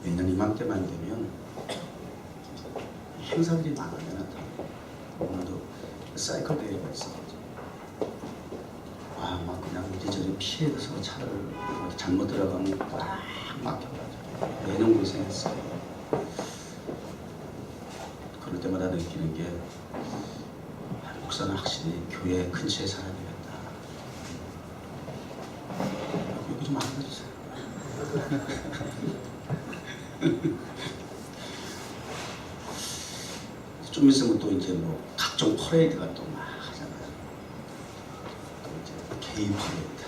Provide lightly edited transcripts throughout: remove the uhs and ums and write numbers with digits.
매년 이맘때만 되면 행사들이 많아요. 오늘도 사이클 대회가 있어가지고 막 그냥 이리저리 피해서 차를 잘못 들어가면 꽉 막혀가지고 매년 고생했어요. 그럴 때마다 느끼는 게 목사는 확실히 교회 근처에 살아야 되겠다. 여기 좀 알아주세요. 좀 있으면 또 이제 뭐 각종 퍼레이드가 또 막 하잖아요. 또 이제 게이 퍼레이드.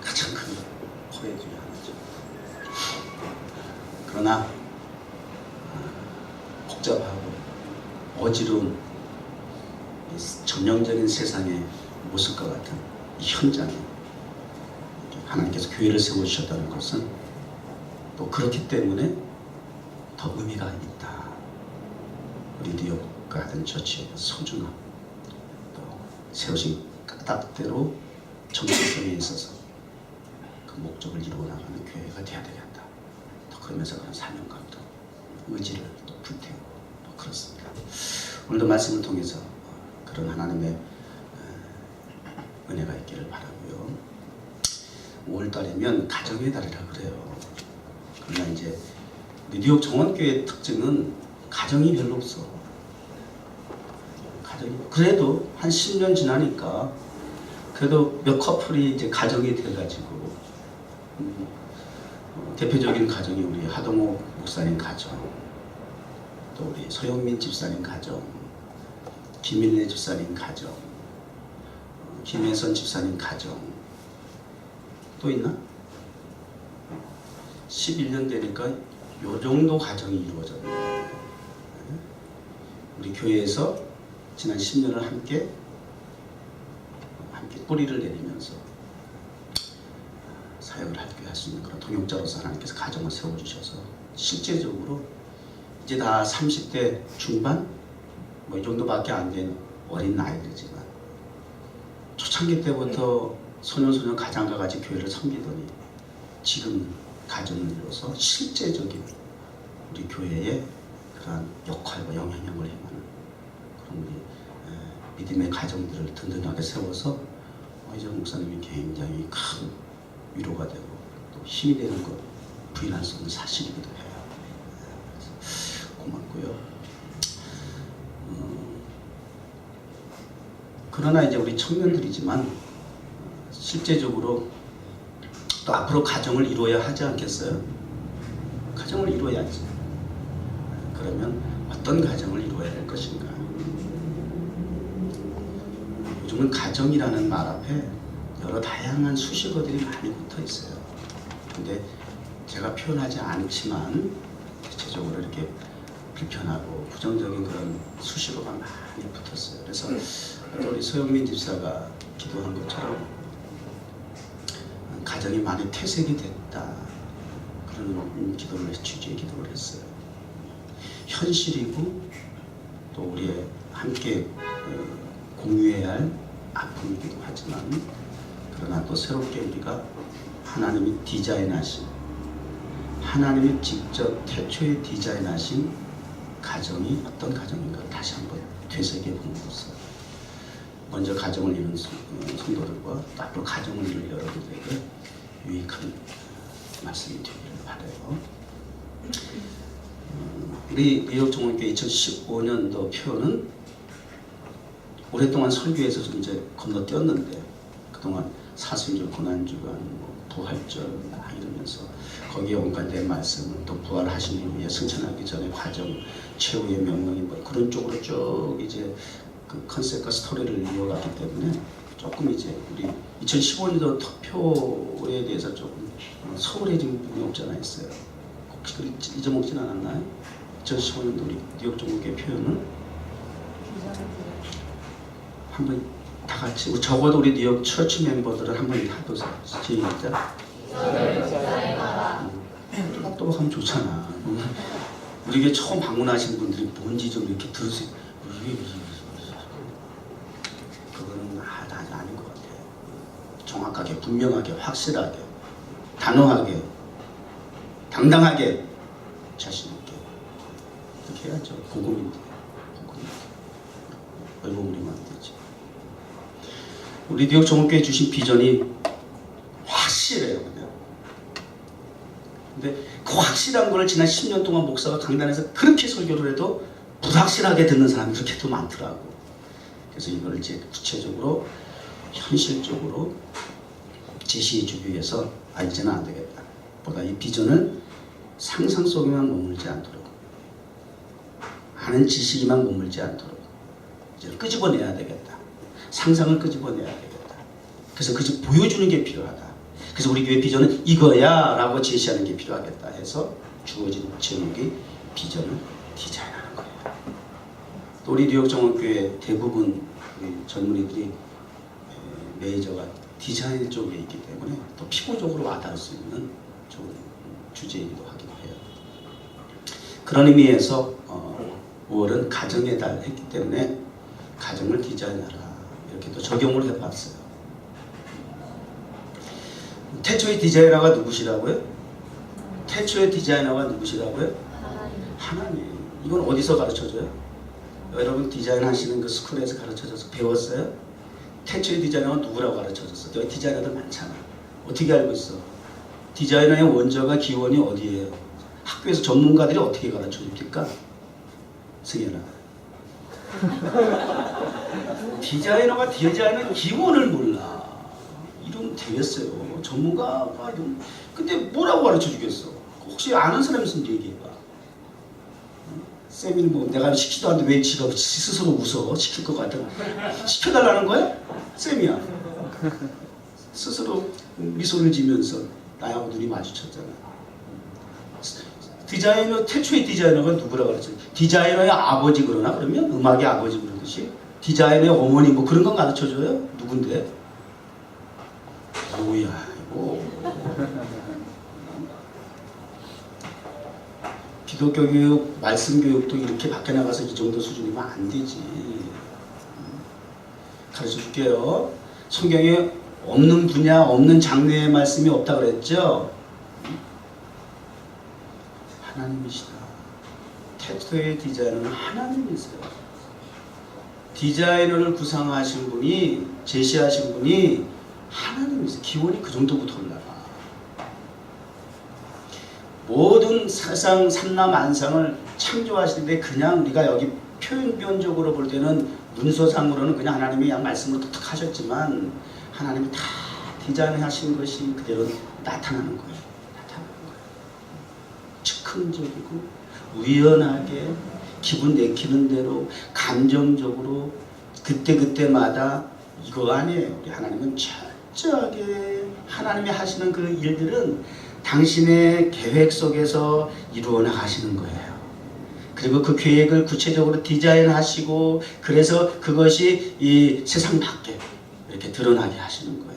가장 큰 퍼레이드 중에 하나죠. 그러나 복잡하고 어지러운 전형적인 세상의 모습과 같은 이 현장에 하나님께서 교회를 세워주셨다는 것은 또 그렇기 때문에 더 의미가 있다. 우리 뉴욕 가든 처치의 소중함, 또 세우신 까닭대로 정체성에 있어서 그 목적을 이루어 나가는 교회가 되어야 되겠다. 또 그러면서 그런 사명감도 의지를 또 불태우고 또 그렇습니다. 오늘도 말씀을 통해서 그런 하나님의 은혜가 있기를 바라고요. 5월달이면 가정의 달이라 그래요. 그러나 이제 뉴욕 정원교회의 특징은 가정이 별로 없어. 그래도 한 10년 지나니까 그래도 몇 커플이 이제 가정이 돼가지고 대표적인 가정이 우리 하동호 목사님 가정, 또 우리 서영민 집사님 가정, 김인래 집사님 가정, 김혜선 집사님 가정, 또 있나? 11년 되니까 요 정도 가정이 이루어졌네요. 우리 교회에서 지난 10년을 함께 뿌리를 내리면서 사역을 할 수 있는 그런 동역자로서 하나님께서 가정을 세워주셔서 실제적으로 이제 다 30대 중반 뭐 이 정도밖에 안 된 어린 나이들이지만 초창기 때부터 소년소녀 가장과 같이 교회를 섬기더니 지금 가정을 이루어서 실제적인 우리 교회의 그러한 역할과 영향력을 행하는 그런 우리 믿음의 가정들을 든든하게 세워서 이정 목사님이 굉장히 큰 위로가 되고 또 힘이 되는 것 부인할 수 없는 사실이기도 해요. 고맙고요. 그러나 이제 우리 청년들이지만 실제적으로 또 앞으로 가정을 이루어야 하지 않겠어요? 가정을 이루어야지. 그러면 어떤 가정을 이루어야 될 것인가? 요즘은 가정이라는 말 앞에 여러 다양한 수식어들이 많이 붙어 있어요. 근데 제가 표현하지 않지만 대체적으로 이렇게 불편하고 부정적인 그런 수식어가 많이 붙었어요. 그래서 우리 서영민 집사가 기도한 것처럼 가정이 많이 퇴색이 됐다. 그런 기도를 취지의 기도를 했어요. 현실이고 또 우리의 함께 공유해야 할 아픔이기도 하지만 그러나 또 새롭게 우리가 하나님이 디자인하신 하나님이 직접 태초에 디자인하신 가정이 어떤 가정인가 다시 한번 되새겨 봄으로써 먼저 가정을 이룬 성도들과 또 앞으로 가정을 이룰 여러분들에게 유익한 말씀이 되기를 바라요. 우리 뉴욕 정원교회 2015년도 표는 오랫동안 설교에서 좀 이제 건너뛰었는데 그동안 사순절, 고난주간, 부활절 이러면서 거기에 온갖 내 말씀은 또 부활하신 이후에 승천하기 전에 과정, 최후의 명령이 뭐 그런 쪽으로 쭉 이제 그 컨셉과 스토리를 이어갔기 때문에 조금 이제 우리 2015년도 투표에 대해서 조금 소홀해진 부분이 없지 않아 있어요. 혹시 그 잊어먹진 않았나요? 2015년도 우리 뉴욕 정원교회 표현은 한번 다 같이 적어도 우리 뉴욕 처치 멤버들은 한번 해보세요. 시작. 또박또박 하면 좋잖아. 우리 교회 처음 방문하신 분들이 뭔지 좀 이렇게 들으세요. 그거는 아닌 것 같아요. 정확하게, 분명하게, 확실하게 단호하게, 당당하게, 자신 있게 그렇게 해야죠. 고금인데 얼버무리면 안 되죠. 우리 뉴욕 정원교회 주신 비전이 확실해요. 그냥. 근데 그 확실한 걸 지난 10년 동안 목사가 강단에서 그렇게 설교를 해도 불확실하게 듣는 사람이 그렇게 또 많더라고. 그래서 이걸 이제 구체적으로 현실적으로 제시해주기 위해서 이제는 안 되겠다. 보다 이 비전을 상상 속에만 머물지 않도록, 아는 지식에만 머물지 않도록 이제 끄집어내야 되겠다. 상상을 끄집어내야 되겠다. 그래서 그저 보여주는 게 필요하다. 그래서 우리 교회 비전은 이거야 라고 제시하는 게 필요하겠다 해서 주어진 제목이 비전을 디자인하는 거예요. 또 우리 뉴욕 정원교회 대부분 우리 젊은이들이 메이저가 디자인 쪽에 있기 때문에 또 피부적으로 와닿을 수 있는 좋은 주제이기도 하기도 해요. 그런 의미에서 5월은 가정의 달 했기 때문에 가정을 디자인하라 이렇게 또 적용을 해봤어요. 태초의 디자이너가 누구시라고요? 태초의 디자이너가 누구시라고요? 하나님. 이건 어디서 가르쳐줘요? 여러분 디자인 하시는 그 스쿨에서 가르쳐줘서 배웠어요? 태초의 디자이너가 누구라고 가르쳐줬어? 여기 디자이너들 많잖아. 어떻게 알고 있어? 디자이너의 원저가 기원이 어디예요? 학교에서 전문가들이 어떻게 가르쳐줍니까? 승현아. 디자이너가 디자인의 기원을 몰라. 이러면 되겠어요. 전문가가 이런. 근데 뭐라고 가르쳐주겠어? 혹시 아는 사람 있으면 얘기해봐. 쌤이 뭐 내가 시키지도 않는데 왜 지가 스스로 웃어? 시킬 것 같아. 시켜달라는 거야? 쌤이야. 스스로 미소를 지면서 나하고 눈이 마주쳤잖아. 디자이너, 태초의 디자이너가 누구라고 그랬지? 디자이너의 아버지 그러나? 그러면 음악의 아버지 그러듯이 디자이너의 어머니 뭐 그런 건 가르쳐줘요? 누군데? 뭐야 이거. 기독교 교육, 말씀 교육도 이렇게 밖에 나가서 이 정도 수준이면 안 되지. 가르쳐 줄게요. 성경에 없는 분야, 없는 장르의 말씀이 없다 그랬죠? 하나님이시다. 태초의 디자이너는 하나님이세요. 디자이너를 구상하신 분이, 제시하신 분이 하나님이세요. 기원이 그 정도부터 올라가. 모든 세상 삼라만상을 창조하시는데 그냥 우리가 여기 표현변적으로 볼 때는 문서상으로는 그냥 하나님이 그냥 말씀으로 툭툭 하셨지만 하나님이 다 디자인하신 것이 그대로 나타나는 거예요. 즉흥적이고 우연하게 기분 내키는 대로 감정적으로 그때그때마다 이거 아니에요. 우리 하나님은 철저하게 하나님이 하시는 그 일들은 당신의 계획 속에서 이루어 나가시는 거예요. 그리고 그 계획을 구체적으로 디자인하시고 그래서 그것이 이 세상 밖에 이렇게 드러나게 하시는 거예요.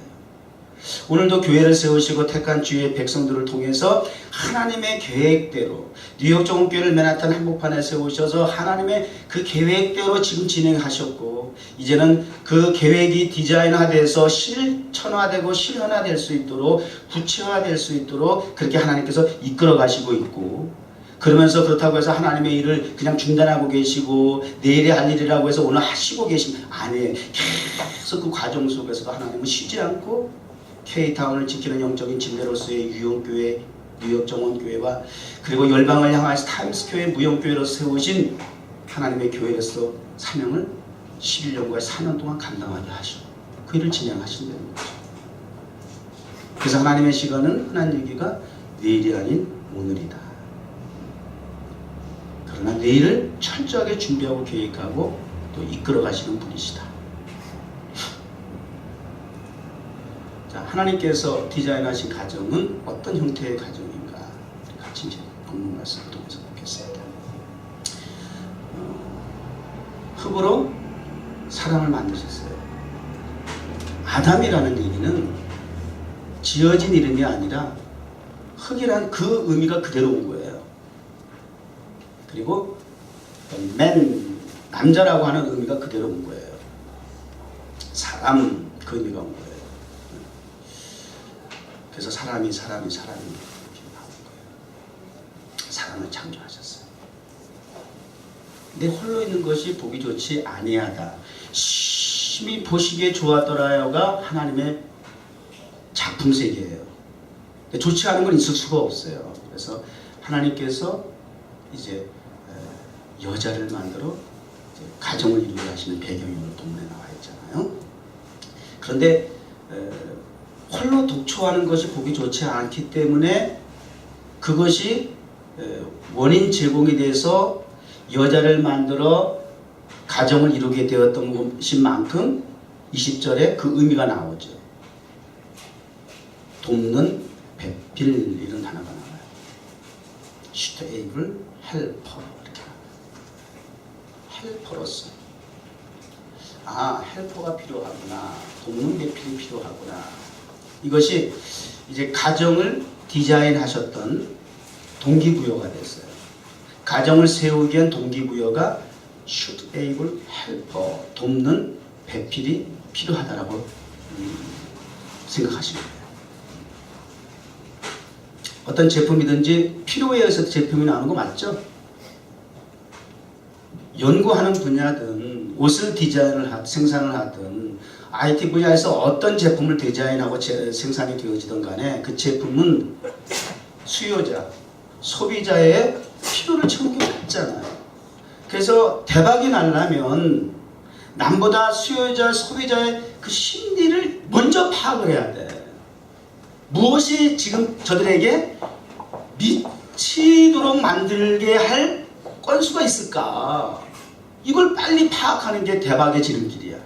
오늘도 교회를 세우시고 택한 주의 백성들을 통해서 하나님의 계획대로 뉴욕 정원교회를 맨하탄 한복판에 세우셔서 하나님의 그 계획대로 지금 진행하셨고 이제는 그 계획이 디자인화돼서 실천화되고 실현화될 수 있도록 구체화될 수 있도록 그렇게 하나님께서 이끌어 가시고 있고 그러면서 그렇다고 해서 하나님의 일을 그냥 중단하고 계시고 내일에 할 일이라고 해서 오늘 하시고 계신 아니에요. 계속 그 과정 속에서도 하나님은 쉬지 않고 K타운을 지키는 영적인 진대로서의 유용교회, 뉴욕 정원교회와 그리고 열방을 향하여서 타임스교회 무용교회로 세우신 하나님의 교회로서 사명을 11년과 4년 동안 감당하게 하시고 그 일을 진행하신다는 거죠. 그래서 하나님의 시간은 흔한 얘기가 내일이 아닌 오늘이다. 그러나 내일을 철저하게 준비하고 계획하고 또 이끌어 가시는 분이시다. 하나님께서 디자인하신 가정은 어떤 형태의 가정인가 같이 이제 본문 말씀을 통해서 보겠습니다. 흙으로 사람을 만드셨어요. 아담이라는 얘기는 지어진 이름이 아니라 흙이라는 그 의미가 그대로 온 거예요. 그리고 맨 남자라고 하는 의미가 그대로 온 거예요. 사람 그 의미가 온 거예요. 그래서 사람이 이렇게 나오는 거예요. 사람을 창조하셨어요. 근데 홀로 있는 것이 보기 좋지 아니하다. 심히 보시기에 좋았더라요가 하나님의 작품 세계예요. 좋지 않은 건 있을 수가 없어요. 그래서 하나님께서 이제 여자를 만들어 가정을 이루게 하시는 배경이 오늘 본문에 나와 있잖아요. 그런데 홀로 독초하는 것이 보기 좋지 않기 때문에 그것이 원인 제공에 대해서 여자를 만들어 가정을 이루게 되었던 것인 만큼 20절에 그 의미가 나오죠. 돕는 배필 이런 단어가 나와요. suitable helper 이렇게 헬퍼로서 헬퍼가 필요하구나. 돕는 배필이 필요하구나. 이것이 이제 가정을 디자인하셨던 동기부여가 됐어요. 가정을 세우기 위한 동기부여가 suitable helper, 돕는 배필이 필요하다라고 생각하시면 돼요. 어떤 제품이든지 필요에 의해서 제품이 나오는 거 맞죠? 연구하는 분야든 옷을 생산을 하든 IT 분야에서 어떤 제품을 디자인하고 생산이 되어지든 간에 그 제품은 수요자, 소비자의 필요를 채우기 맞잖아요. 그래서 대박이 나려면 남보다 수요자, 소비자의 그 심리를 먼저 파악을 해야 돼. 무엇이 지금 저들에게 미치도록 만들게 할 건수가 있을까? 이걸 빨리 파악하는 게 대박의 지름길이야.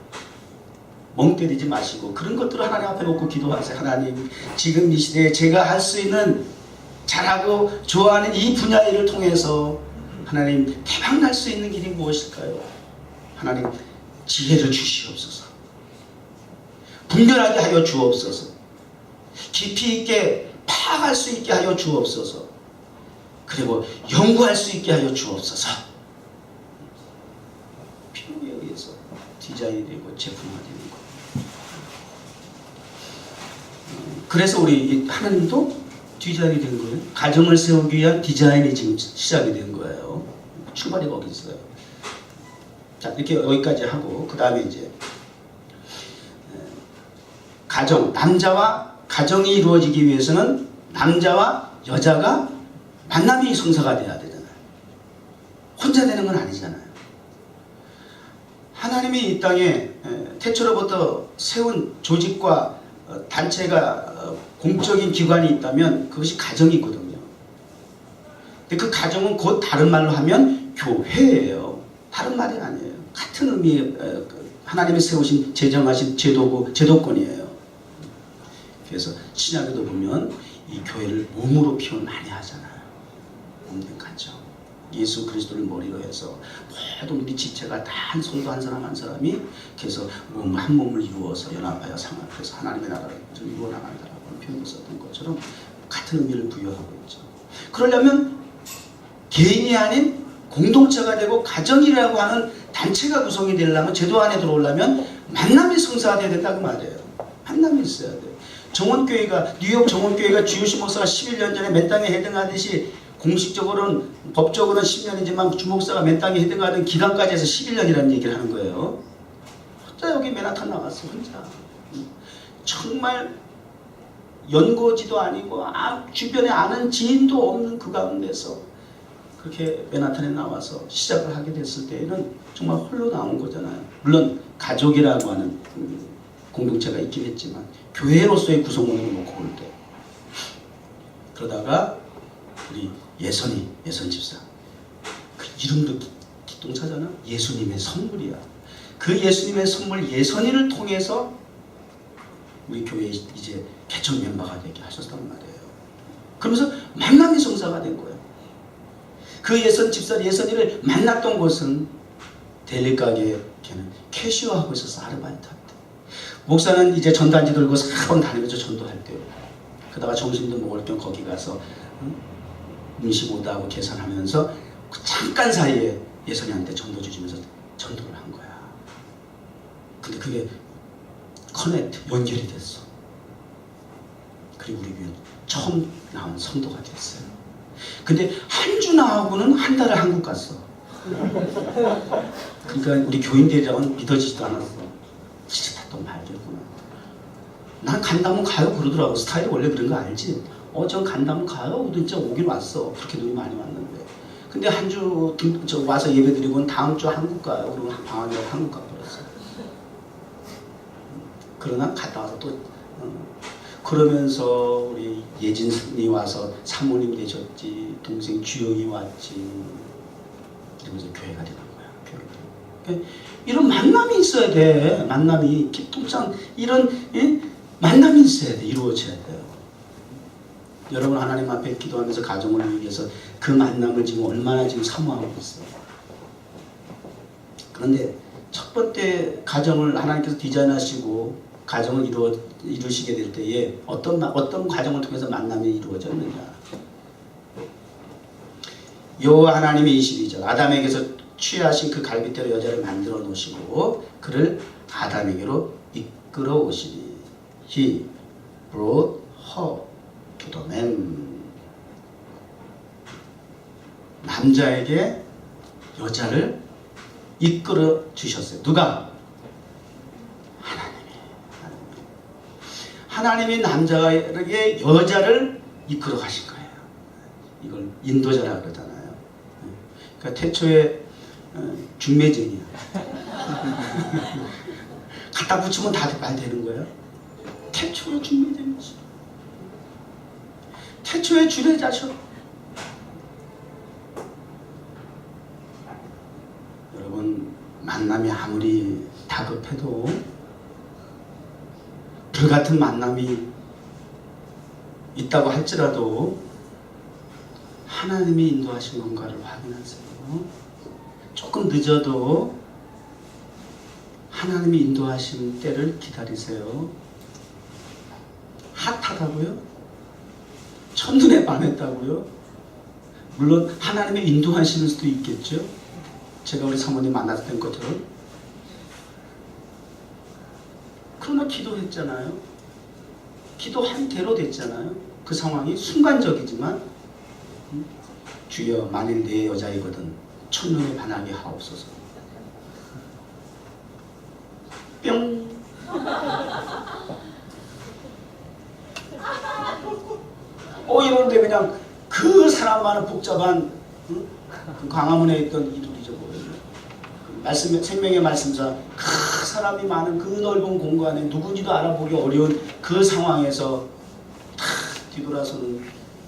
멍 때리지 마시고 그런 것들을 하나님 앞에 놓고 기도하세요. 하나님, 지금 이 시대에 제가 할 수 있는 잘하고 좋아하는 이 분야 일을 통해서 하나님 대박 날 수 있는 길이 무엇일까요? 하나님 지혜를 주시옵소서. 분별하게 하여 주옵소서. 깊이 있게 파악할 수 있게 하여 주옵소서. 그리고 연구할 수 있게 하여 주옵소서. 필요에 의해서 디자인이 되고 제품화되는 거. 그래서 우리 하나님도 디자인이 된 거예요. 가정을 세우기 위한 디자인이 지금 시작이 된 거예요. 출발이 거기 있어요. 자, 이렇게 여기까지 하고 그 다음에 이제 가정, 남자와 가정이 이루어지기 위해서는 남자와 여자가 만남이 성사가 돼야 되잖아요. 혼자 되는 건 아니잖아요. 하나님이 이 땅에 태초로부터 세운 조직과 단체가 공적인 기관이 있다면 그것이 가정이거든요. 근데 그 가정은 곧 다른 말로 하면 교회예요. 다른 말이 아니에요. 같은 의미의 하나님이 세우신 제정하신 제도권이에요. 그래서 신약에도 보면 이 교회를 몸으로 표현 많이 하잖아요. 몸된 가정. 예수 그리스도를 머리로 해서 모든 우리 지체가 다 한 성도 한 사람 한 사람이 그래서 한 몸을 이루어서 연합하여 상합해서 하나님의 나라를 이루어 나간다라고 표현을 썼던 것처럼 같은 의미를 부여하고 있죠. 그러려면 개인이 아닌 공동체가 되고 가정이라고 하는 단체가 구성이 되려면 제도 안에 들어오려면 만남이 성사돼야 된다고 말이에요. 만남이 있어야 돼요. 정원교회가 뉴욕 정원교회가 주요시 목사가 11년 전에 맨 땅에 해등하듯이 공식적으로는 법적으로는 10년이지만 주목사가 맨 땅에 해등하던 기간까지 해서 11년이라는 얘기를 하는 거예요. 혼자 여기 맨하탄 나왔어. 혼자. 정말 연고지도 아니고 주변에 아는 지인도 없는 그 가운데서 그렇게 맨하탄에 나와서 시작을 하게 됐을 때에는 정말 홀로 나온 거잖아요. 물론 가족이라고 하는 공동체가 있긴 했지만 교회로서의 구성원을 놓고 볼 때 그러다가 우리 예선 집사 그 이름도 기똥차잖아. 예수님의 선물이야. 그 예수님의 선물 예선이를 통해서 우리 교회 이제 개척 멤버가 되게 하셨단 말이에요. 그러면서 만남이 성사가 된 거예요. 그 예선 집사 예선이를 만났던 곳은 델리 가게에 걔는 캐시어하고 있었어. 아르바이트 할 때. 목사는 이제 전단지 들고 사원 다니면서 전도할 때요. 그러다가 점심도 먹을 겸 거기 가서 음식 오다하고 계산하면서 그 잠깐 사이에 예선이한테 전도 주시면서 전도를 한 거야. 근데 그게 연결이 됐어. 그리고 우리 교회 처음 나온 성도가 됐어요. 근데 한 주 나오고는 한 달을 한국 갔어. 그러니까 우리 교인들이랑은 믿어지지도 않았어. 진짜 또 말겠구나. 난 간다면 가요 그러더라고. 스타일이 원래 그런 거 알지? 전 간다면 가요. 진짜 오긴 왔어. 그렇게 돈이 많이 왔는데. 근데 한 주 와서 예배 드리고는 다음 주 한국 가요. 그러고 방학이라고 한국 가버렸어. 그러나 갔다 와서 또 그러면서 우리 예진이 와서 사모님 되셨지, 동생 주영이 왔지, 이러면서 교회가 되는 거야. 그러니까 이런 만남이 있어야 돼. 만남이 기통장 이런 만남이 있어야 돼. 이루어져야 돼요. 여러분 하나님 앞에 기도하면서 가정을 위해서 그 만남을 지금 얼마나 지금 사모하고 있어요. 그런데 첫 번째 가정을 하나님께서 디자인하시고 가정을 이루시게 될 때에 어떤 과정을 통해서 만남이 이루어졌느냐. 여호와 하나님의 22절 아담에게서 취하신 그 갈빗대로 여자를 만들어 놓으시고 그를 아담에게로 이끌어 오시니 He brought her to the man. 남자에게 여자를 이끌어 주셨어요. 누가? 하나님이 남자에게 여자를 이끌어 가신 거예요. 이걸 인도자라 그러잖아요. 그러니까 태초에 중매쟁이야. 갖다 붙이면 다 말 되는 거예요. 태초에 중매쟁이지. 태초에 주례자셔. 여러분 만남이 아무리 다급해도 불같은 만남이 있다고 할지라도 하나님이 인도하신 건가를 확인하세요. 조금 늦어도 하나님이 인도하신 때를 기다리세요. 핫하다고요? 첫눈에 반했다고요? 물론 하나님의 인도하시는 수도 있겠죠. 제가 우리 사모님 만났던 것처럼. 그러나 기도했잖아요. 기도한 대로 됐잖아요. 그 상황이 순간적이지만 주여 만일 내 여자이거든 첫눈에 반하게 하옵소서. 뿅. 이런데 그냥 그 사람만은 복잡한 그 광화문에 있던 이들이죠. 말씀, 생명의 말씀사 그 사람이 많은 그 넓은 공간에 누군지도 알아보기 어려운 그 상황에서 탁 뒤돌아서는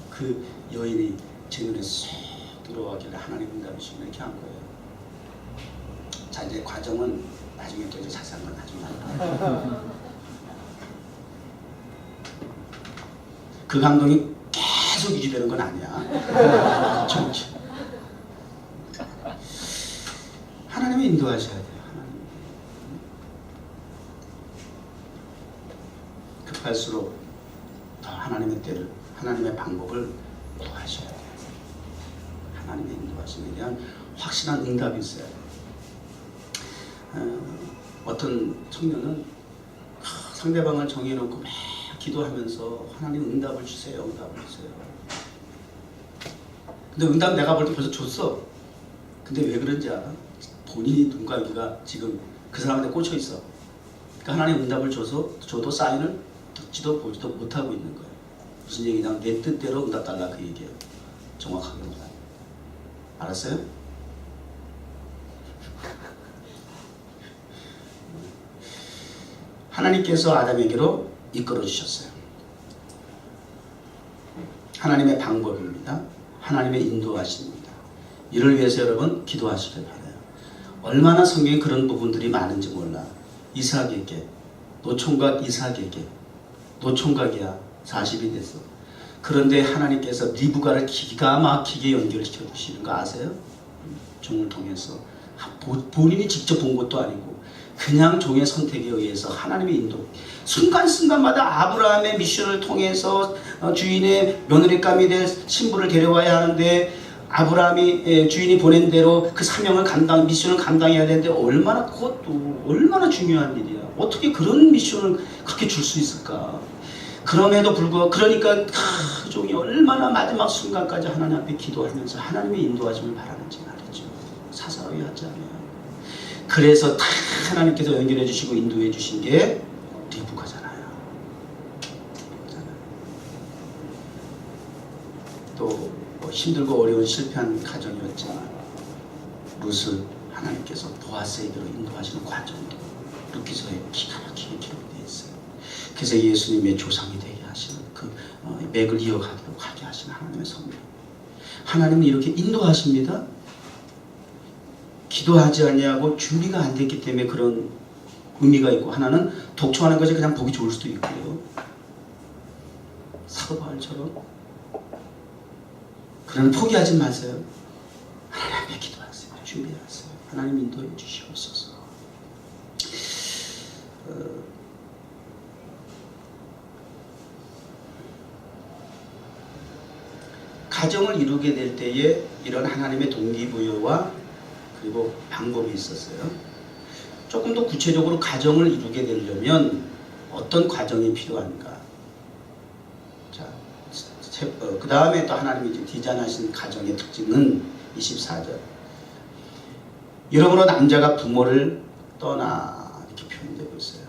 그 여인이 제 눈에 쏙 들어가길래 하나님 응답이시고 이렇게 한 거예요. 자 이제 과정은 나중에 또 이제 자세한 건 나중에 할게요. 그 감동이 계속 유지되는 건 아니야. 하나님이 인도하셔야 돼요. 급할수록 더 하나님의 때를, 하나님의 방법을 구하셔야 돼요. 하나님의 인도하심에 대한 확실한 응답이 있어야 돼요. 어떤 청년은 상대방을 정해놓고 막 기도하면서 하나님 응답을 주세요, 응답을 주세요. 근데 응답 내가 볼 때 벌써 줬어. 근데 왜 그런지 알아? 본인이 눈감기가 지금 그 사람한테 꽂혀 있어. 그러니까 하나님 응답을 줘도 사인을 듣지도 보지도 못하고 있는 거예요. 무슨 얘기냐면 내 뜻대로 응답 달라 그 얘기예요. 정확하게 말하면. 알았어요? 하나님께서 아담에게로 이끌어 주셨어요. 하나님의 방법입니다. 하나님의 인도하십니다. 이를 위해서 여러분 기도하시길 바라요. 얼마나 성경에 그런 부분들이 많은지 몰라. 이삭에게, 노총각 이삭에게, 노총각이야 40이 됐어. 그런데 하나님께서 리브가를 기가 막히게 연결시켜 주시는 거 아세요? 종을 통해서 본인이 직접 본 것도 아니고 그냥 종의 선택에 의해서 하나님의 인도. 순간순간마다 아브라함의 미션을 통해서 주인의 며느리감이 될 신부를 데려와야 하는데 아브라함이 주인이 보낸 대로 그 사명을 미션을 감당해야 되는데 그것도 얼마나 중요한 일이야. 어떻게 그런 미션을 그렇게 줄 수 있을까? 그럼에도 불구하고 그러니까 그 종이 얼마나 마지막 순간까지 하나님 앞에 기도하면서 하나님의 인도하심을 바라는지 말이죠. 사사로이 하잖아요. 그래서 다 하나님께서 연결해 주시고 인도해 주신 게 리브가잖아요. 또 뭐 힘들고 어려운 실패한 가정이었지만 룻을 하나님께서 보아스에게로 인도하시는 과정도 루키서에 기가 막히게 기록되어 있어요. 그래서 예수님의 조상이 되게 하시는 그 맥을 이어가도록 하게 하시는 하나님의 섭리. 하나님은 이렇게 인도하십니다. 기도하지 아니하고 준비가 안 됐기 때문에 그런 의미가 있고, 하나는 독촉하는 것이 그냥 보기 좋을 수도 있고요. 사도 바울처럼. 그러나 포기하지 마세요. 하나님 앞에 기도하세요. 준비하세요. 하나님 인도해 주시옵소서. 가정을 이루게 될 때에 이런 하나님의 동기부여와 그리고 방법이 있었어요. 조금 더 구체적으로 가정을 이루게 되려면 어떤 과정이 필요한가? 자, 그 다음에 또 하나님이 이제 디자인하신 가정의 특징은 24절. 여러분은 남자가 부모를 떠나, 이렇게 표현되고 있어요.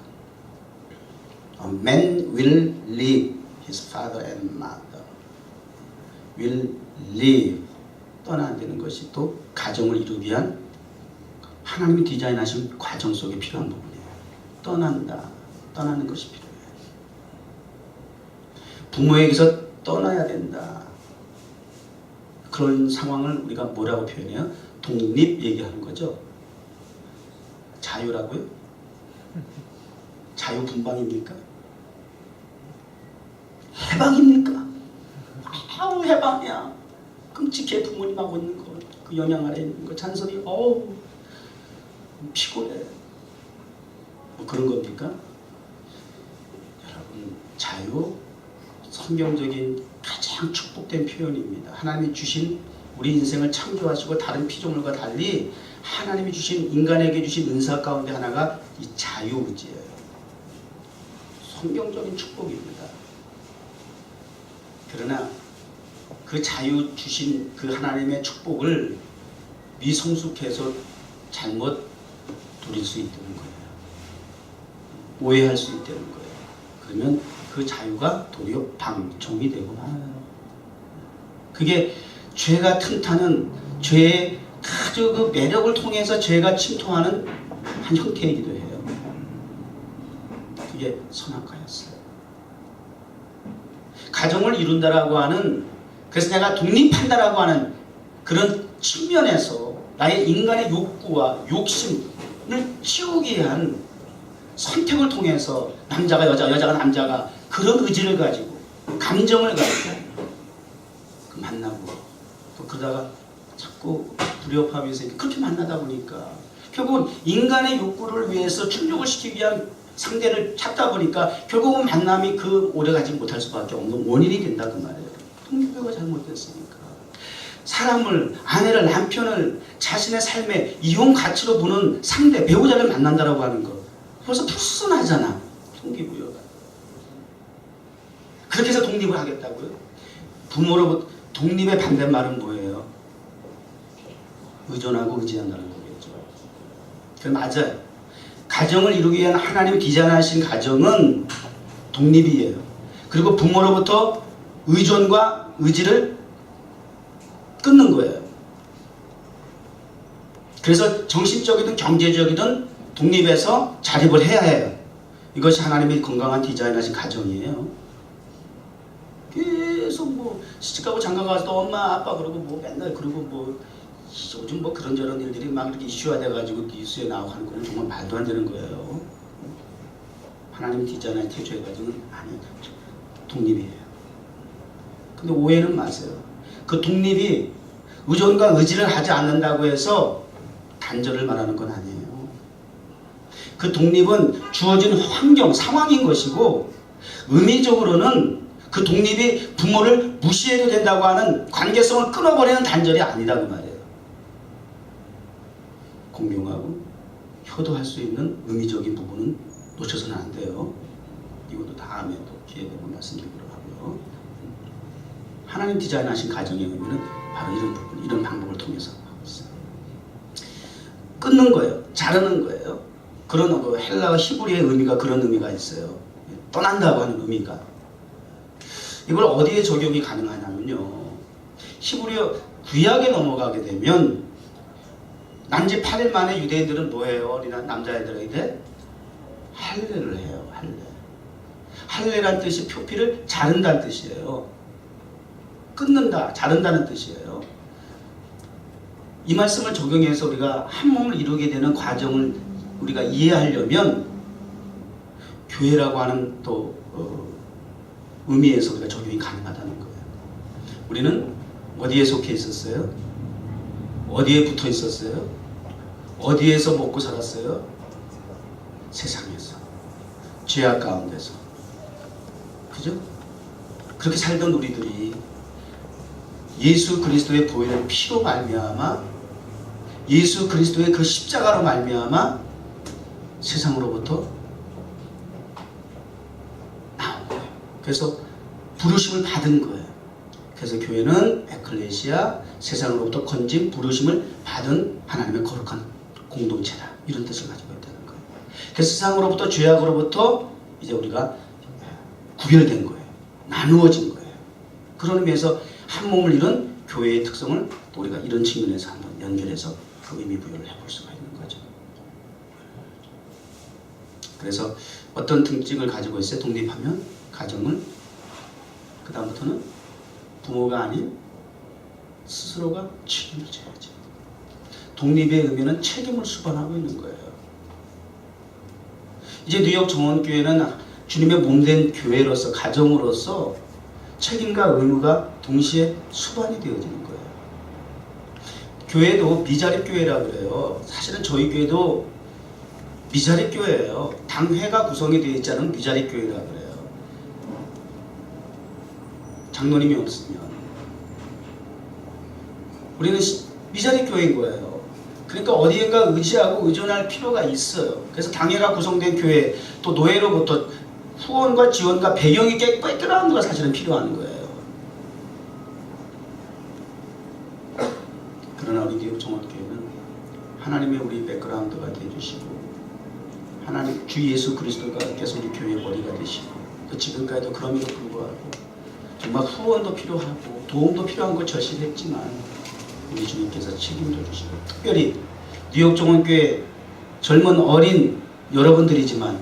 A man will leave his father and mother. will leave, 떠나야 되는 것이 또 가정을 이루기 위한 하나님이 디자인하신 과정 속에 필요한 부분이에요. 떠난다, 떠나는 것이 필요해요. 부모에게서 떠나야 된다. 그런 상황을 우리가 뭐라고 표현해요? 독립 얘기하는 거죠. 자유라고요? 자유분방입니까? 해방입니까? 아우 해방이야. 끔찍해. 부모님하고 있는 거, 그 영향 아래 있는 거, 잔소리, 어우 피곤해. 뭐 그런 겁니까? 여러분, 자유 성경적인 가장 축복된 표현입니다. 하나님이 주신 우리 인생을 창조하시고 다른 피조물과 달리 하나님이 주신, 인간에게 주신 은사 가운데 하나가 이 자유의지예요. 성경적인 축복입니다. 그러나 그 자유 주신 그 하나님의 축복을 미성숙해서 잘못 누릴 수 있다는 거예요. 오해할 수 있다는 거예요. 그러면 그 자유가 도리어 방종이 되고 말아요. 그게 죄가 틈타는, 죄의 아주 그 매력을 통해서 죄가 침통하는 한 형태이기도 해요. 그게 선악과였어요. 가정을 이룬다라고 하는, 그래서 내가 독립한다라고 하는 그런 측면에서 나의 인간의 욕구와 욕심을 치우기 위한 선택을 통해서 남자가 여자, 여자가 남자가 그런 의지를 가지고 감정을 가지고 만나고 또 그러다가 자꾸 불협화음에서 그렇게 만나다 보니까 결국은 인간의 욕구를 위해서 충족을 시키기 위한 상대를 찾다 보니까 결국은 만남이 그 오래가지 못할 수밖에 없는 원인이 된다 그 말이에요. 동기부여가 잘못됐으니까. 사람을, 아내를, 남편을 자신의 삶의 이용 가치로 보는 상대, 배우자를 만난다라고 하는 거 벌써 불순하잖아. 동기부여가. 그렇게 해서 독립을 하겠다고요? 부모로부터 독립의 반대말은 뭐예요? 의존하고 의지한다는 거겠죠. 그 맞아요. 가정을 이루기 위한 하나님 디자인하신 가정은 독립이에요. 그리고 부모로부터 의존과 의지를 끊는 거예요. 그래서 정신적이든 경제적이든 독립해서 자립을 해야 해요. 이것이 하나님이 건강한 디자인하신 가정이에요. 계속 뭐 시집가고 장가가서 엄마 아빠 그러고 뭐 맨날 그러고 뭐 요즘 뭐 그런저런 일들이 막 이렇게 이슈화 돼가지고 뉴스에 나오고 하는 건 정말 말도 안 되는 거예요. 하나님이 디자인한 태초의 가정은 아니에요. 독립이에요. 근데 오해는 마세요. 그 독립이 의존과 의지를 하지 않는다고 해서 단절을 말하는 건 아니에요. 그 독립은 주어진 환경, 상황인 것이고 의미적으로는 그 독립이 부모를 무시해도 된다고 하는 관계성을 끊어버리는 단절이 아니다 그 말이에요. 공경하고 효도할 수 있는 의미적인 부분은 놓쳐서는 안 돼요. 이것도 다 다음에 또 기회 되면 말씀드리도록 하고요. 하나님 디자인하신 가정의 의미는 바로 이런 부분, 이런 방법을 통해서 하고 있어요. 끊는 거예요. 자르는 거예요. 그런 거 헬라어 히브리의 의미가 그런 의미가 있어요. 떠난다고 하는 의미가. 이걸 어디에 적용이 가능하냐면요. 히브리어 구약에 넘어가게 되면 난지 8일 만에 유대인들은 뭐해요? 어린 남자애들에게 할례를 해요. 할례. 할례란 뜻이 표피를 자른다는 뜻이에요. 끊는다, 자른다는 뜻이에요. 이 말씀을 적용해서 우리가 한 몸을 이루게 되는 과정을 우리가 이해하려면 교회라고 하는 또 의미에서 우리가 적용이 가능하다는 거예요. 우리는 어디에 속해 있었어요? 어디에 붙어 있었어요? 어디에서 먹고 살았어요? 세상에서. 죄악 가운데서. 그죠? 그렇게 살던 우리들이 예수 그리스도의 보혈의 피로 말미암아 예수 그리스도의 그 십자가로 말미암아 세상으로부터 나온 거예요. 그래서 부르심을 받은 거예요. 그래서 교회는 에클레시아, 세상으로부터 건진 부르심을 받은 하나님의 거룩한 공동체다. 이런 뜻을 가지고 있다는 거예요. 그래서 세상으로부터 죄악으로부터 이제 우리가 구별된 거예요. 나누어진 거예요. 그런 의미에서 한 몸을 이룬 교회의 특성을 또 우리가 이런 측면에서 한번 연결해서 그 의미 부여를 해볼 수가 있는 거죠. 그래서 어떤 특징을 가지고 있어요? 독립하면 가정을 그 다음부터는 부모가 아닌 스스로가 책임을 져야죠. 독립의 의미는 책임을 수반하고 있는 거예요. 이제 뉴욕 정원교회는 주님의 몸된 교회로서 가정으로서 책임과 의무가 동시에 수반이 되어지는 거예요. 교회도 미자립 교회라 그래요. 사실은 저희 교회도 미자립 교회예요. 당회가 구성이 되어 있지 않은 미자립 교회라 그래요. 장로님이 없으면 우리는 미자립 교회인 거예요. 그러니까 어디엔가 의지하고 의존할 필요가 있어요. 그래서 당회가 구성된 교회, 또 노예로부터 후원과 지원과 배경이 백그라운드가 사실은 필요한 거예요. 그러나 우리 뉴욕 정원교회는 하나님의 우리 백그라운드가 되어주시고 하나님 주 예수 그리스도께서 우리 교회의 머리가 되시고 또 지금까지도 그럼에도 불구하고 정말 후원도 필요하고 도움도 필요한 걸 절실했지만 우리 주님께서 책임져 주시고 특별히 뉴욕 정원교회 젊은 어린 여러분들이지만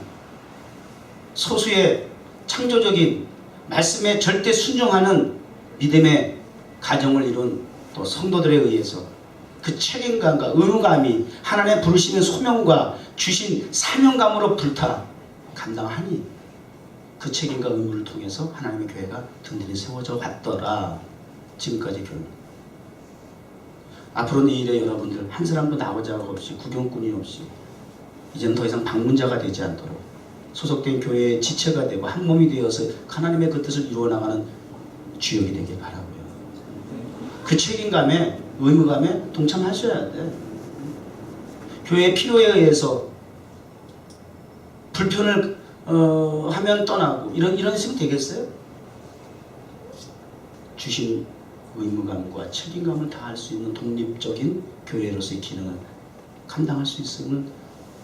소수의 창조적인 말씀에 절대 순종하는 믿음의 가정을 이룬 또 성도들에 의해서 그 책임감과 의무감이 하나님의 부르심의 소명과 주신 사명감으로 불타 감당하니 그 책임과 의무를 통해서 하나님의 교회가 든든히 세워져 왔더라. 지금까지 교회. 앞으로는 이 일에 여러분들 한 사람도 나오자가 없이 구경꾼이 없이 이제는 더 이상 방문자가 되지 않도록 소속된 교회의 지체가 되고 한 몸이 되어서 하나님의 그 뜻을 이루어나가는 주역이 되길 바라고요. 그 책임감에 의무감에 동참하셔야 돼. 교회의 필요에 의해서 불편을 하면 떠나고 이런 식으로 되겠어요? 주신 의무감과 책임감을 다할 수 있는 독립적인 교회로서의 기능을 감당할 수 있으면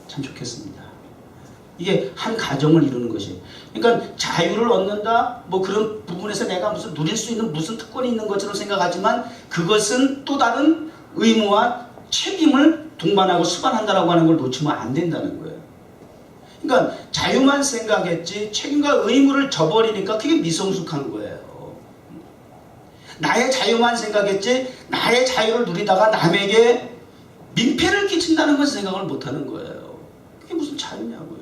참 좋겠습니다. 이게 한 가정을 이루는 것이. 그러니까 자유를 얻는다, 뭐 그런 부분에서 내가 무슨 누릴 수 있는 무슨 특권이 있는 것처럼 생각하지만 그것은 또 다른 의무와 책임을 동반하고 수반한다라고 하는 걸 놓치면 안 된다는 거예요. 그러니까 자유만 생각했지 책임과 의무를 저버리니까 그게 미성숙한 거예요. 나의 자유만 생각했지 나의 자유를 누리다가 남에게 민폐를 끼친다는 것을 생각을 못하는 거예요. 그게 무슨 자유냐고요.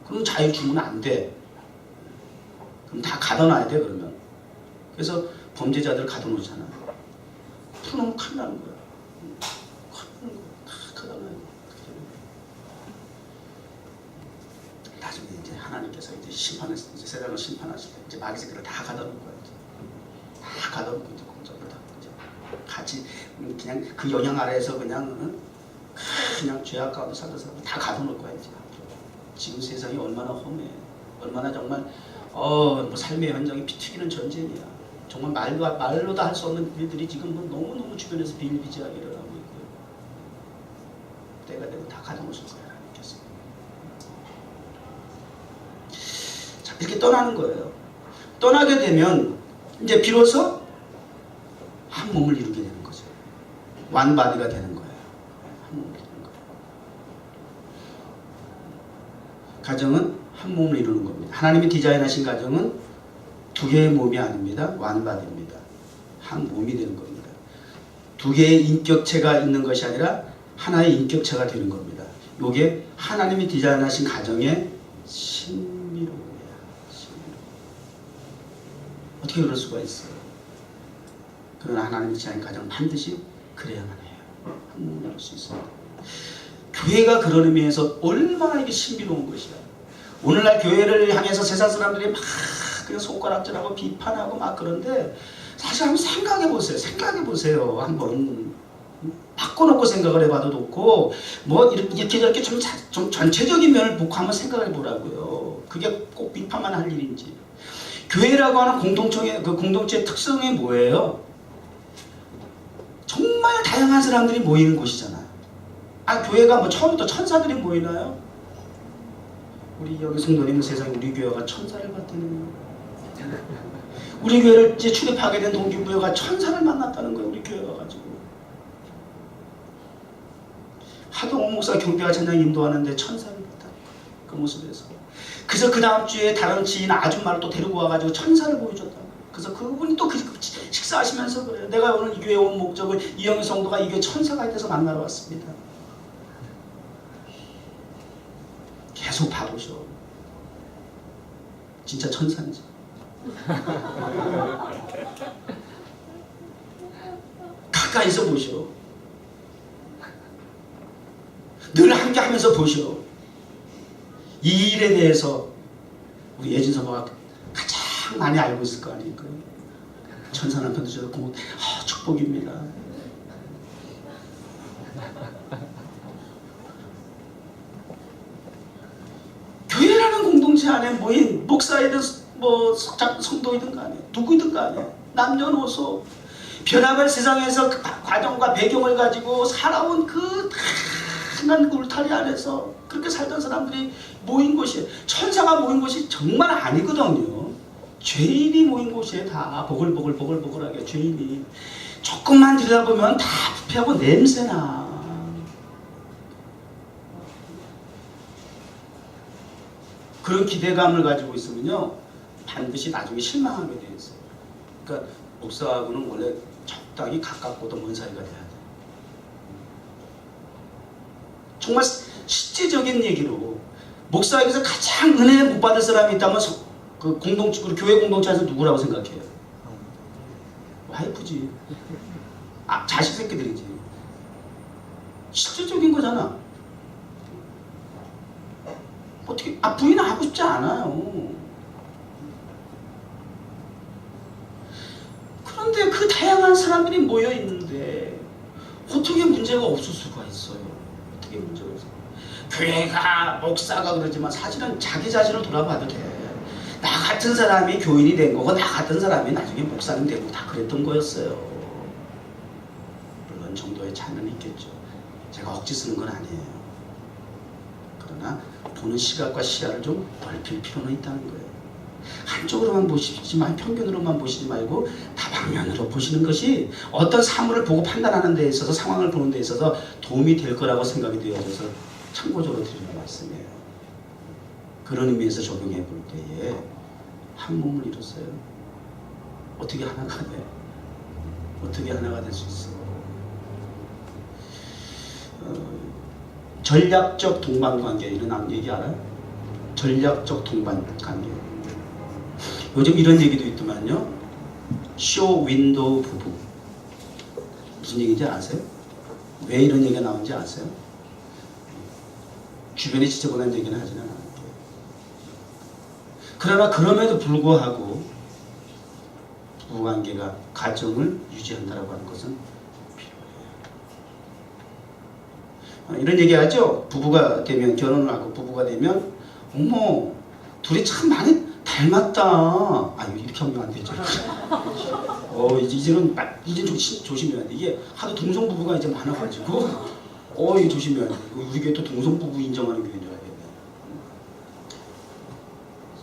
그럼 자유 주면 안 돼. 그럼 다 가둬놔야 돼 그러면. 그래서 범죄자들 가둬놓잖아. 풀어놓으면 큰일 나는 거야. 큰일 나는 거야. 다 가둬놔야 돼. 나중에 이제 하나님께서 이제 이제 세상을 심판하실 때 이제 마귀 새끼를 다 가둬놓을 거야. 다 가둬놓고 이제 공적을 다 이제 같이 그냥 그 영향 아래에서 그냥 죄악 가운데 살다 다 가둬놓을 거야 이제. 지금 세상이 얼마나 험해. 얼마나 정말 뭐 삶의 현장이 피 튀기는 전쟁이야. 정말 말로도 할 수 없는 일들이 지금 뭐 너무너무 주변에서 비일비재하게 일어나고 있고요. 때가 되면 다 가져오실 거야. 믿겠습니다. 자, 이렇게 떠나는 거예요. 떠나게 되면 이제 비로소 한 몸을 이루게 되는 거죠. 완바디가 되는 거예요. 한 몸이 되는 거예요. 가정은 한 몸을 이루는 겁니다. 하나님이 디자인하신 가정은 두 개의 몸이 아닙니다. 완바디입니다. 한 몸이 되는 겁니다. 두 개의 인격체가 있는 것이 아니라 하나의 인격체가 되는 겁니다. 이게 하나님이 디자인하신 가정의 신비로움이에요. 어떻게 그럴 수가 있어요? 그러나 하나님이 디자인한 가정은 반드시 그래야만 해요. 한 몸을 이룰 수 있습니다. 교회가 그런 의미에서 얼마나 이게 신비로운 것이야. 오늘날 교회를 향해서 세상 사람들이 막 그냥 손가락질하고 비판하고 막 그런데 사실 한번 생각해 보세요. 생각해 보세요. 한번 바꿔놓고 생각을 해봐도 좋고 뭐 이렇게 저렇게 좀 전체적인 면을 보고 한번 생각해 보라고요. 그게 꼭 비판만 할 일인지. 교회라고 하는 공동체의 특성이 뭐예요? 정말 다양한 사람들이 모이는 곳이잖아요. 교회가 뭐 처음부터 천사들이 모이나요? 우리 여기 성도님은 세상에 우리 교회가 천사를 봤다는 우리 교회를 이제 출입하게 된 동기부여가 천사를 만났다는 거예요. 우리 교회 와가지고 하동원 목사 경배와 찬양 인도하는데 천사를 봤다는 거예요. 그 모습에서. 그래서 그 다음 주에 다른 지인 아줌마를 또 데리고 와가지고 천사를 보여줬다는 거예요. 그래서 그분이 또 식사하시면서 그래요. 내가 오늘 이 교회에 온 목적을 이영희 성도가 이 교회 천사가 돼서 만나러 왔습니다. 계속 봐보셔. 진짜 천사인지. 가까이서 보시오. 늘 함께 하면서 보시오. 이 일에 대해서 우리 예진 선배가 가장 많이 알고 있을 거 아닙니까? 천사 남편 주셔서 축복입니다. 교회라는 공동체 안에 모인 목사이든 뭐 성도이든 간에 누구이든 간에 남녀노소 변화된 세상에서 그 과정과 배경을 가지고 살아온 그 다양한 울타리 안에서 그렇게 살던 사람들이 모인 곳이에요. 천사가 모인 곳이 정말 아니거든요. 죄인이 모인 곳이에요. 다 보글보글하게 죄인이. 조금만 들여다보면 다 부패하고 냄새나. 그런 기대감을 가지고 있으면요 반드시 나중에 실망하게 돼 있어요. 그러니까 목사하고는 원래 적당히 가깝고도 먼 사이가 돼야 돼. 정말 실제적인 얘기로 목사에게서 가장 은혜 못 받을 사람이 있다면 그 교회 공동체에서 누구라고 생각해요? 와이프지. 자식 새끼들이지. 실질적인 거잖아. 어떻게 부인은 하고 싶지 않아요. 그런데 그 다양한 사람들이 모여 있는데 어떻게 문제가 없을 수가 있어요? 어떻게 문제가 있어요? 교회가 목사가 그러지만 사실은 자기 자신을 돌아봐도 돼. 나 같은 사람이 교인이 된 거고 나 같은 사람이 나중에 목사님 되고 다 그랬던 거였어요. 물론 정도의 차이는 있겠죠. 제가 억지 쓰는 건 아니에요. 그러나 보는 시각과 시야를 좀 넓힐 필요는 있다는 거예요. 한쪽으로만 보시지 말고 편견으로만 보시지 말고 다방면으로 보시는 것이 어떤 사물을 보고 판단하는 데 있어서 상황을 보는 데 있어서 도움이 될 거라고 생각이 되어져서 참고적으로 드리는 말씀이에요. 그런 의미에서 적용해 볼 때에 한 몸을 이뤘어요. 어떻게 하나가 돼? 어떻게 하나가 될 수 있어? 전략적 동반관계 이런 얘기 알아요? 전략적 동반관계. 요즘 이런 얘기도 있더만요. 쇼 윈도우 부부. 무슨 얘기인지 아세요? 왜 이런 얘기가 나오는지 아세요? 주변에 지켜보는 얘기는 하지는 않을게요. 그러나 그럼에도 불구하고 부부관계가 가정을 유지한다고 하는 것은 필요해요. 이런 얘기 하죠. 부부가 되면 결혼을 하고 부부가 되면 어머 둘이 참 많이 닮았다. 아, 이렇게 하면 안 되죠. 이제 좀 조심해야 돼. 이게 하도 동성 부부가 이제 많아가지고, 이거 조심해야 돼. 우리 교회 또 동성 부부 인정하는 교회인 줄 알아야 돼.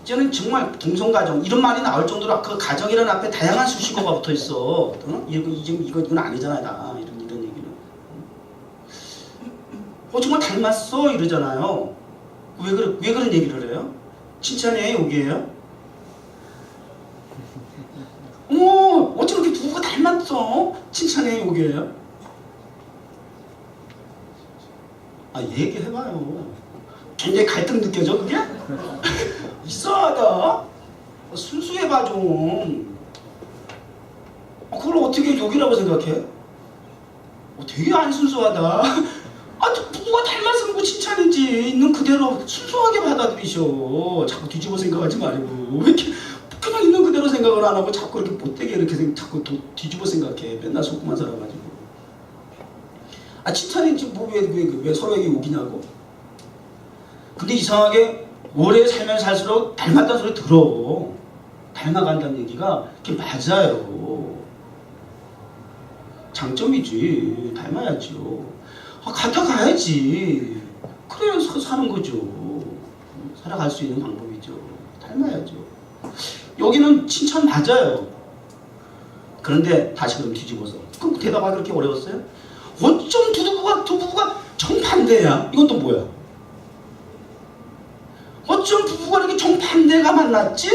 이제는 정말 동성 가정 이런 말이 나올 정도로 그 가정이라는 앞에 다양한 수식어가 붙어 있어. 이건 아니잖아, 나 이런 얘기는. 정말 닮았어 이러잖아요. 왜 그런 얘기를 해요? 칭찬이에요, 욕이에요? 어쩜 이렇게 부부가 닮았어? 칭찬이에요, 욕이에요? 얘기해봐요. 굉장히 갈등 느껴져, 그게? 이상하다. 순수해봐 좀. 그걸 어떻게 욕이라고 생각해? 되게 안 순수하다. 부부가 닮았으면 그 칭찬이지. 있는 그대로 순수하게 받아들이셔. 자꾸 뒤집어 생각하지 말고. 왜 이렇게 그냥 있는 그대로 생각을 안 하고 자꾸 이렇게 못되게 이렇게 자꾸 뒤집어 생각해. 맨날 속고만 살아가지고. 칭찬인지 왜 서로에게 욕이냐고. 근데 이상하게 오래 살면 살수록 닮았다는 소리 들어. 닮아간다는 얘기가 그게 맞아요. 장점이지. 닮아야죠. 같아가야지. 그래야 사는 거죠. 살아갈 수 있는 방법이죠. 닮아야죠. 여기는 칭찬 맞아요. 그런데 다시 그럼 뒤집어서. 그럼 대답하기 그렇게 어려웠어요? 어쩜 두 부부가 정반대야? 이건 또 뭐야? 어쩜 부부가 이렇게 정반대가 만났지?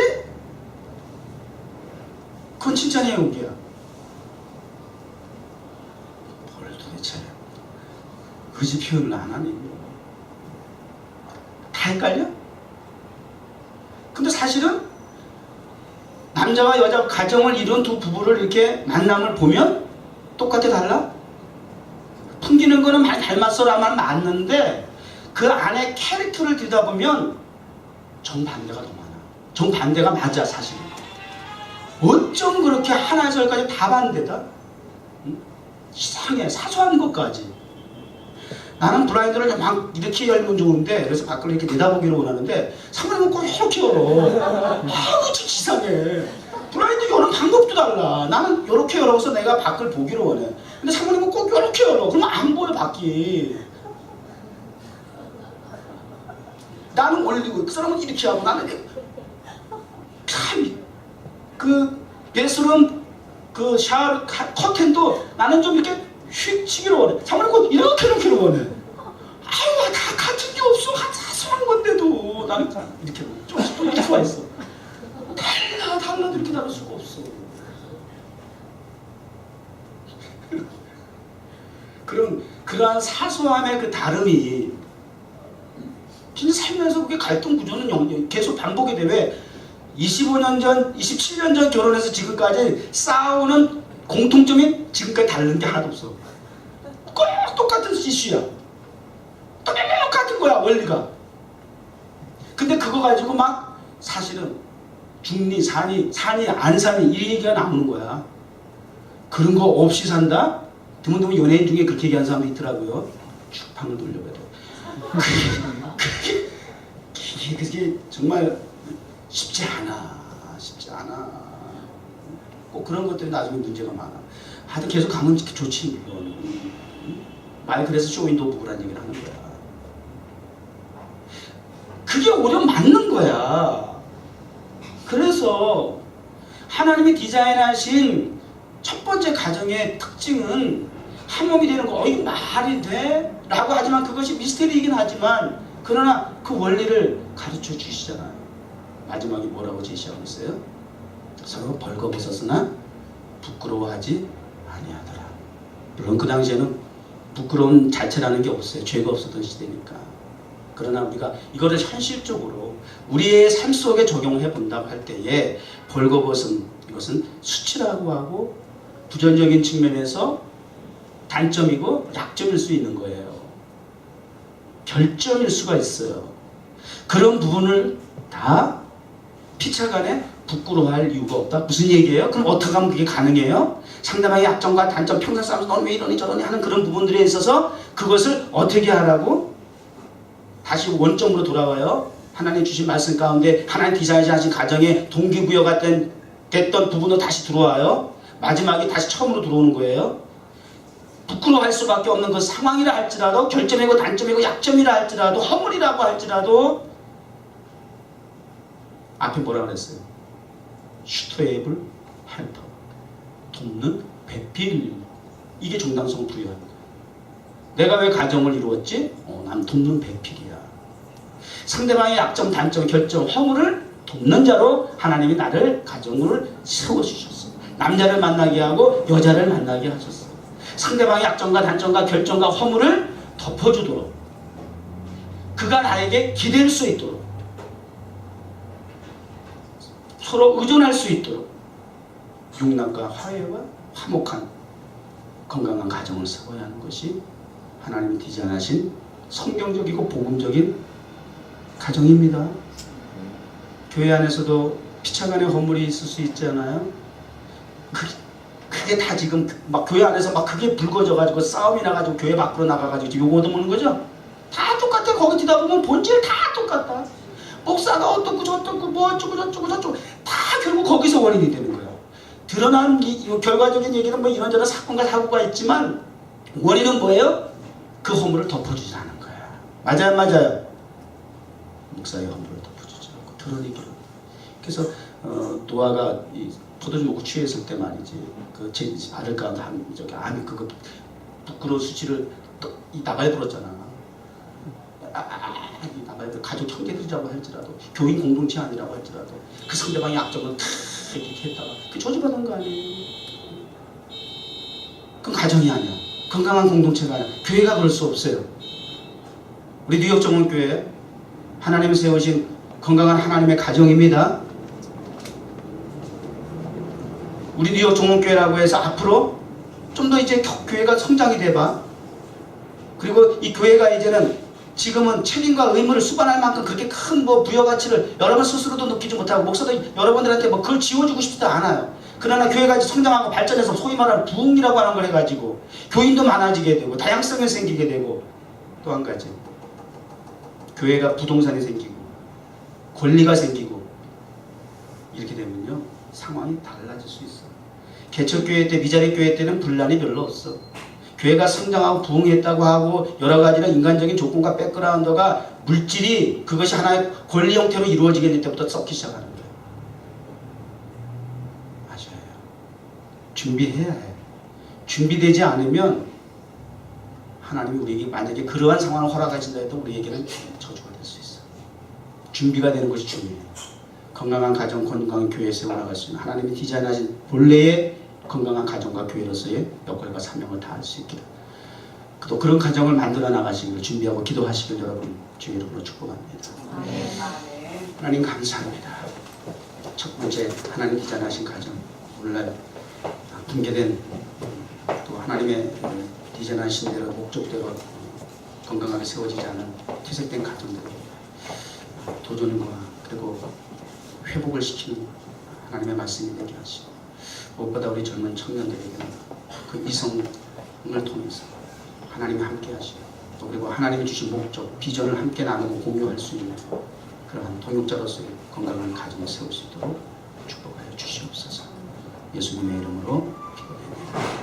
그건 칭찬이에요, 욕이야? 뭘 도대체 의지 표현을 안 하니? 다 헷갈려? 근데 사실은 남자와 여자 가정을 이룬 두 부부를 이렇게 만남을 보면 똑같아 달라? 풍기는 거는 많이 닮았어라만 맞는데 그 안에 캐릭터를 들여다보면 정반대가 더 많아. 정반대가 맞아, 사실은. 어쩜 그렇게 하나에서 열까지 다 반대다? 응? 이상해. 사소한 것까지. 나는 블라인드를 막 이렇게 열면 좋은데, 그래서 밖을 이렇게 내다보기를 원하는데 사모님은 꼭 이렇게 열어. 참 이상해. 블라인드 여는 방법도 달라. 나는 이렇게 열어서 내가 밖을 보기를 원해. 근데 사모님은 꼭 이렇게 열어. 그러면 안 보여, 밖이. 나는 올리고 그 사람은 이렇게 하고 나는 참 베스룸 샤워 커튼도 나는 좀 이렇게 휙 치기를 원해. 사모님 꼭 이렇게 원해. 다 같은 게 없어. 사소한 건데도 나는 이렇게 조금씩 또 이렇게 와 있어. 달라도 이렇게 다를 수가 없어. 그러한 사소함의 그 다름이 진짜 살면서 그게 갈등 구조는 계속 반복이 돼. 왜? 25년 전, 27년 전 결혼해서 지금까지 싸우는 공통점이 지금까지 다른 게 하나도 없어. 꼭 똑같은 이슈야. 똑같은 거야, 원리가. 근데 그거 가지고 막 사실은 중리, 산이, 안 산이 이 얘기가 나오는 거야. 그런 거 없이 산다? 드문드문 연예인 중에 그렇게 얘기하는 사람도 있더라고요. 쭉 방을 돌려봐도. 그게 정말 쉽지 않아. 꼭 그런 것들이 나중에 문제가 많아. 하여튼 계속 가면 좋지, 물론. 말 그래서 쇼윈도우 부부라는 얘기를 하는 거야. 그게 오히려 맞는 거야. 그래서 하나님이 디자인하신 첫 번째 가정의 특징은 한 몸이 되는 거. 이거 말이 돼? 라고 하지만 그것이 미스테리이긴 하지만 그러나 그 원리를 가르쳐 주시잖아요. 마지막에 뭐라고 제시하고 있어요? 서로 벌거벗었으나 부끄러워하지 아니하더라. 물론 그 당시에는 부끄러운 자체라는 게 없어요. 죄가 없었던 시대니까. 그러나 우리가 이거를 현실적으로 우리의 삶 속에 적용해 본다고 할 때에 벌거벗은 이것은 수치라고 하고 부정적인 측면에서 단점이고 약점일 수 있는 거예요. 결점일 수가 있어요. 그런 부분을 다 피차간에 부끄러워할 이유가 없다. 무슨 얘기예요? 그럼 어떻게 하면 그게 가능해요? 상대방의 약점과 단점, 평생 싸움에서 너는 왜 이러니 저러니 하는 그런 부분들에 있어서 그것을 어떻게 하라고? 다시 원점으로 돌아와요. 하나님 주신 말씀 가운데 하나님 디자인하신 가정에 동기부여가 됐던 부분으로 다시 들어와요. 마지막에 다시 처음으로 들어오는 거예요. 부끄러워할 수밖에 없는 그 상황이라 할지라도, 결점이고 단점이고 약점이라 할지라도, 허물이라고 할지라도, 앞에 뭐라 그랬어요? 슈터에이블 헬퍼, 돕는 배필. 이게 정당성 부여하는 거예요. 내가 왜 가정을 이루었지? 난 돕는 배필이야. 상대방의 약점, 단점, 결점, 허물을 돕는 자로 하나님이 나를, 가정을 세워주셨어요. 남자를 만나게 하고 여자를 만나게 하셨어요. 상대방의 약점과 단점과 결점과 허물을 덮어주도록, 그가 나에게 기댈 수 있도록, 서로 의존할 수 있도록 용납과 화해와 화목한 건강한 가정을 세워야 하는 것이 하나님이 디자인하신 성경적이고 복음적인 가정입니다. 교회 안에서도 피차간의 허물이 있을 수 있잖아요. 그게 다 지금 막 교회 안에서 막 그게 불거져가지고 싸움이 나가지고 교회 밖으로 나가가지고 욕 얻어먹는 거죠. 다 똑같아. 거기 뒤다 보면 본질 다 똑같다. 목사가 어떻고 저떻고 뭐 어쩌고 저쩌고 저쩌고 다 결국 거기서 원인이 되는 거예요. 드러난 결과적인 얘기는 뭐 이런저런 사건과 사고가 있지만 원인은 뭐예요? 그 허물을 덮어주지 않은 거야. 맞아요, 맞아요. 목사의 허물을 덮어주지 않고 드러내기로. 그래서 노아가 이 포도주 먹고 취했을 때 말이지, 그 제 아들 가운데 암이 그거 부끄러운 수치를 또 이 나발에 불었잖아. 이 나발에 가족 형제들이라고 할지라도, 교인 공동체 아니라고 할지라도 그 상대방의 약점을 다 이렇게 했다가 그 저주받은 거 아니에요. 그건 가정이 아니야. 건강한 공동체가 아니야. 교회가 그럴 수 없어요. 우리 뉴욕 정원교회 하나님이 세우신 건강한 하나님의 가정입니다. 우리 뉴욕 정원교회라고 해서 앞으로 좀 더 이제 교회가 성장이 돼봐. 그리고 이 교회가 이제는 지금은 책임과 의무를 수반할 만큼 그렇게 큰 뭐 부여가치를 여러분 스스로도 느끼지 못하고, 목사도 여러분들한테 뭐 그걸 지워주고 싶지도 않아요. 그러나 교회가 이제 성장하고 발전해서 소위 말하는 부흥이라고 하는 걸 해가지고 교인도 많아지게 되고 다양성이 생기게 되고, 또 한 가지 교회가 부동산이 생기고 권리가 생기고 이렇게 되면요 상황이 달라질 수 있어. 개척교회 때, 미자리 교회 때는 분란이 별로 없어. 교회가 성장하고 부흥했다고 하고 여러 가지나 인간적인 조건과 백그라운드가 물질이 그것이 하나의 권리 형태로 이루어지게 될 때부터 썩기 시작하는 거예요. 맞아요. 준비해야 해. 준비되지 않으면 하나님이 우리에게 만약에 그러한 상황을 허락하신다 해도 우리에게는 저주가 될 수 있어. 준비가 되는 것이 중요해요. 건강한 가정, 건강한 교회에 세워나갈 수 있는 하나님이 디자인하신 본래의 건강한 가정과 교회로서의 역할과 사명을 다할 수 있기를, 또 그런 가정을 만들어 나가시기를 준비하고 기도하시길 여러분 주의 이름으로 축복합니다. 하나님 감사합니다. 첫 번째, 하나님 디자인하신 가정, 오늘날 붕괴된, 또 하나님의 디자인하신 대로 목적대로 건강하게 세워지지 않은 퇴색된 가정들 도전과 그리고 회복을 시키는 하나님의 말씀이 되게 하시고, 무엇보다 우리 젊은 청년들에게는 그 이성을 통해서 하나님이 함께 하시고, 또 그리고 하나님이 주신 목적, 비전을 함께 나누고 공유할 수 있는 그러한 동역자로서의 건강한 가정을 세울 수 있도록 축복하여 주시옵소서. 예수님의 이름으로 기도드립니다.